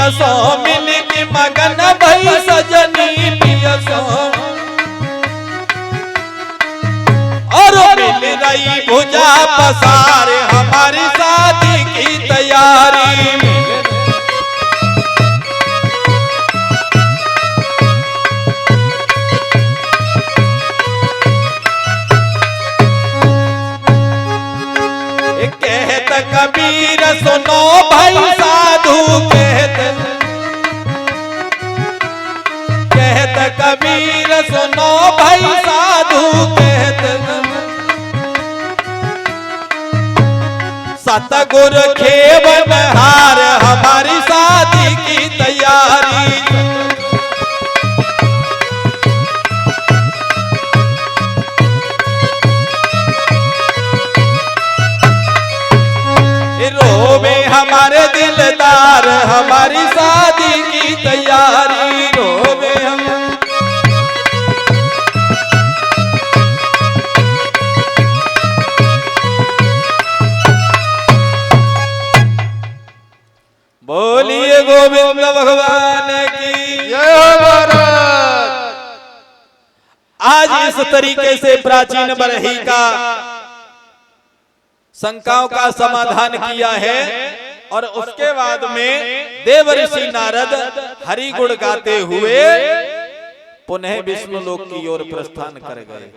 पियसो मिल के मगन भई सजनी पियसो और मिल रही भुजा पसार हमारी शादी की तैयारी। कहत कबीर सुनो भाई साधु कहत कबीर सुनो भाई साधु कहत सतगुर खेवन हार हमारी शादी की तैयारी। रोवे हमारे दिलदार हमारी शादी की तैयारी। रोवे हम बोलिए गोविंद भगवान की जय भारत। आज इस तरीके से प्राचीन बरही का शंकाओं का समाधान किया है और उसके बाद में देव ऋषि नारद हरि गुण गाते हुए पुनः विष्णु लोक की ओर प्रस्थान कर गए।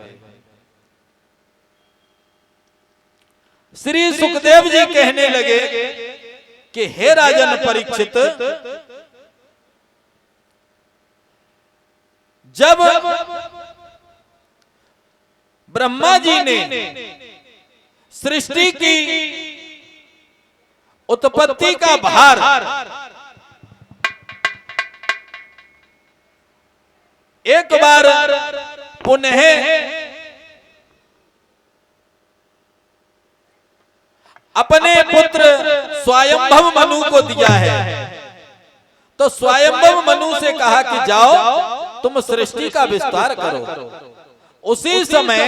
श्री सुखदेव जी कहने लगे कि हे राजन परीक्षित, जब ब्रह्मा जी ने सृष्टि की उत्पत्ति का भार एक बार पुनः अपने पुत्र स्वयंभव मनु को दिया है, तो स्वयंभव मनु से कहा कि जाओ तुम सृष्टि का विस्तार करो। उसी समय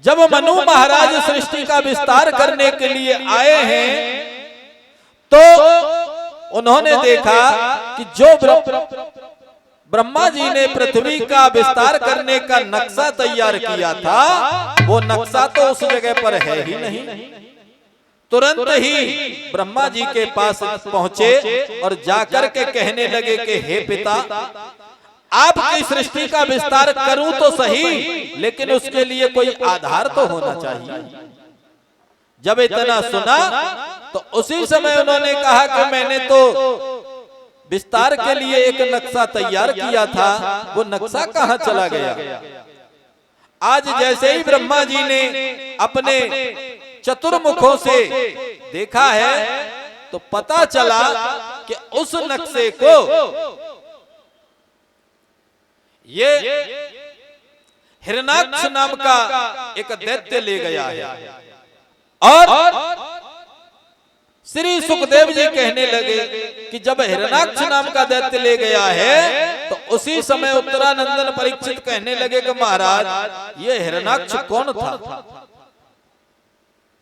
जब मनु महाराज सृष्टि का विस्तार करने के लिए आए हैं तो उन्होंने देखा कि जो ब्रह्मा जी ने पृथ्वी का विस्तार करने का नक्शा तैयार किया था वो नक्शा तो उस जगह पर है ही नहीं। तुरंत ही ब्रह्मा जी के पास पहुंचे और जाकर के कहने लगे कि हे पिता, आपकी सृष्टि का विस्तार करूं तो सही, लेकिन उसके लिए कोई आधार तो होना चाहिए। जब इतना सुना तो उसी समय उन्होंने कहा कि मैंने तो विस्तार के लिए एक नक्शा तैयार किया था, वो नक्शा कहां चला गया। आज जैसे ही ब्रह्मा जी ने अपने चतुर्मुखों से देखा है तो पता चला कि उस नक्शे को ये हिरणाक्ष नाम का एक दैत्य ले गया है। और श्री सुखदेव जी कहने लगे कि जब हिरणाक्ष नाम का दैत्य ले गया है तो उसी समय उत्तरानंदन परीक्षित कहने लगे कि महाराज ये हिरणाक्ष कौन था।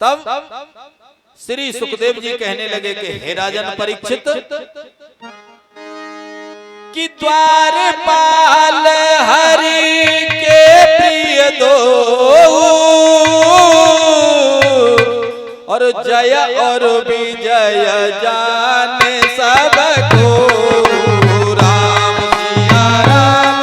तब श्री सुखदेव जी कहने लगे कि हे राजन परीक्षित, कि द्वारपाल हरि के प्रिय दो और जय और विजय जाने सबको। राम सिया राम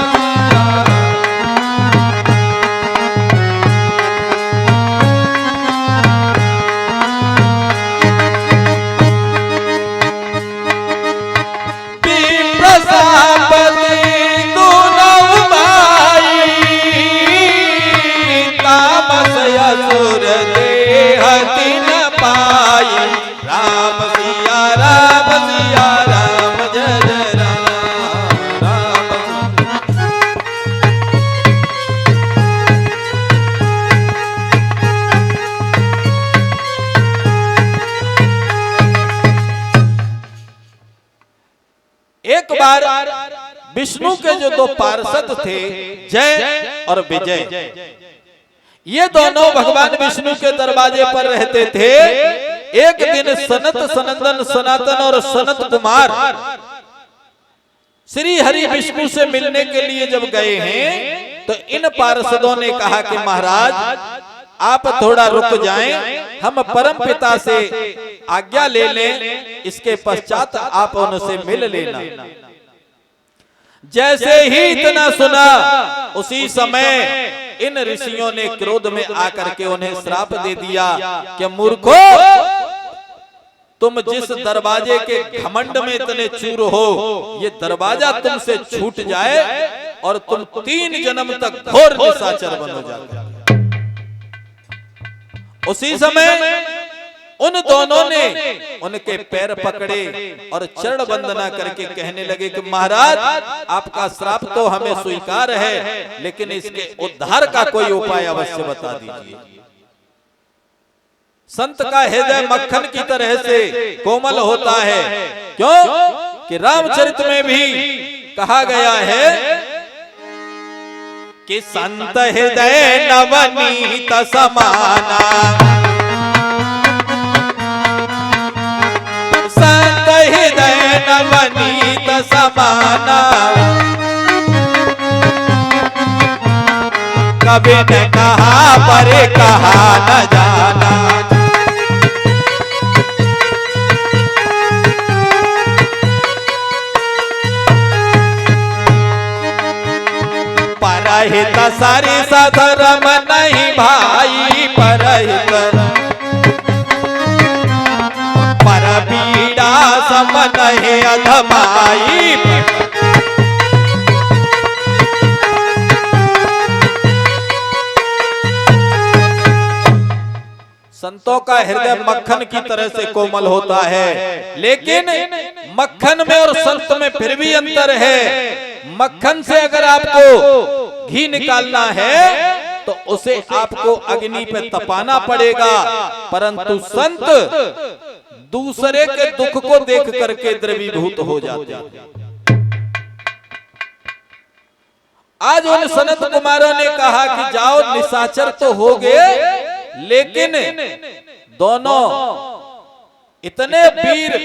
एक बार विष्णु के जो दो पार्षद थे जय और विजय, ये दोनों भगवान विष्णु के दरवाजे पर रहते थे एक दिन सनत सनंदन सनातन और सनत कुमार श्री हरि विष्णु से मिलने के लिए जब गए हैं तो इन पार्षदों ने कहा कि महाराज आप थोड़ा रुक जाएं, हम परम पिता से आज्ञा ले लें, इसके पश्चात आप उनसे मिल लेना। जैसे ही इतना सुना उसी समय इन ऋषियों ने क्रोध में आकर के उन्हें श्राप दे दिया कि मूर्खो, तुम जिस दरवाजे के घमंड में इतने चूर हो, ये दरवाजा तुमसे छूट जाए और तुम 3 जन्म तक घोर निशाचर बनो जाओगे। उसी समय उन दोनों ने उनके पैर पकड़े और चरण वंदना करके कहने लगे कि महाराज आपका श्राप तो हमें स्वीकार है, लेकिन इसके उद्धार का कोई उपाय अवश्य बता दीजिए। संत का हृदय मक्खन की तरह से कोमल होता है, क्यों कि रामचरित में भी कहा गया है कि संत हृदय नवनीत समाना, संत हृदय नवनीत समाना, कभी न कहा पर कहा न जाना। परहित सारी सधर्म नहीं भाई, परहित पर पीड़ा सम नहीं अधमाई। संतों का हृदय मक्खन की तरह से कोमल होता है, लेकिन मक्खन में और संत में फिर भी अंतर है। मक्खन से अगर आपको घी निकालना है तो उसे आपको अग्नि पे तपाना पड़ेगा, परंतु संत दूसरे के दुख को देख करके द्रवीभूत हो जाते हैं। आज उन सनत कुमारों ने कहा कि जाओ निशाचर तो हो गए, लेकिन दोनों इतने वीर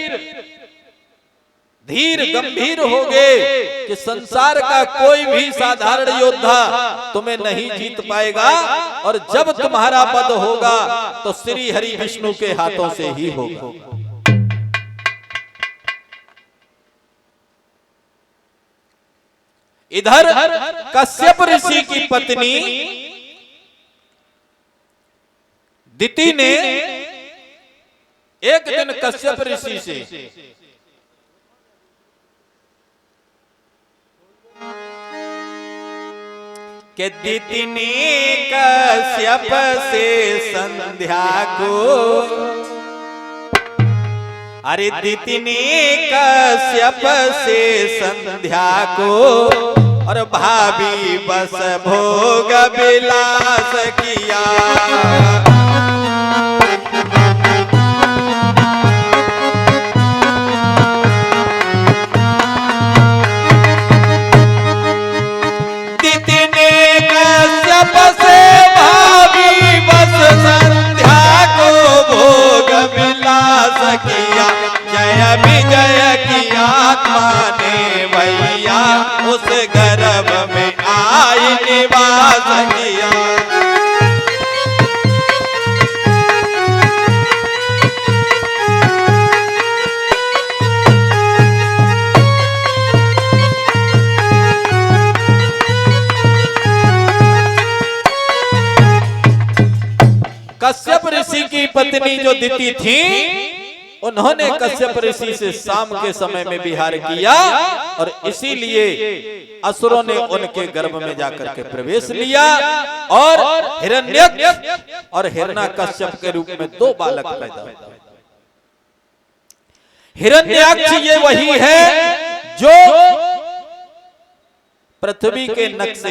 धीर गंभीर हो गए कि संसार का कोई भी साधारण योद्धा तुम्हें नहीं जीत पाएगा, और जब तुम्हारा वध होगा तो श्री हरि विष्णु के हाथों से ही होगा। इधर कश्यप ऋषि की पत्नी दिति ने एक दिन कश्यप ऋषि से कि दिति ने कश्यप से संध्या को, अरे दिति ने कश्यप से संध्या को, और भाभी बस भोग विलास किया। किया जय विजय की आत्मा ने भैया उस गर्भ में आई निवास किया। कश्यप ऋषि की पत्नी जो दिति थी, उन्होंने कश्यप ऋषि से शाम के समय में विहार किया, और इसीलिए असुरों ने उनके गर्भ में जाकर के प्रवेश लिया, और हिरण्यक और हिरण्याकश्यप के रूप में 2 बालक पैदा हुए। हिरण्याक्ष ये वही है जो पृथ्वी के नक्शे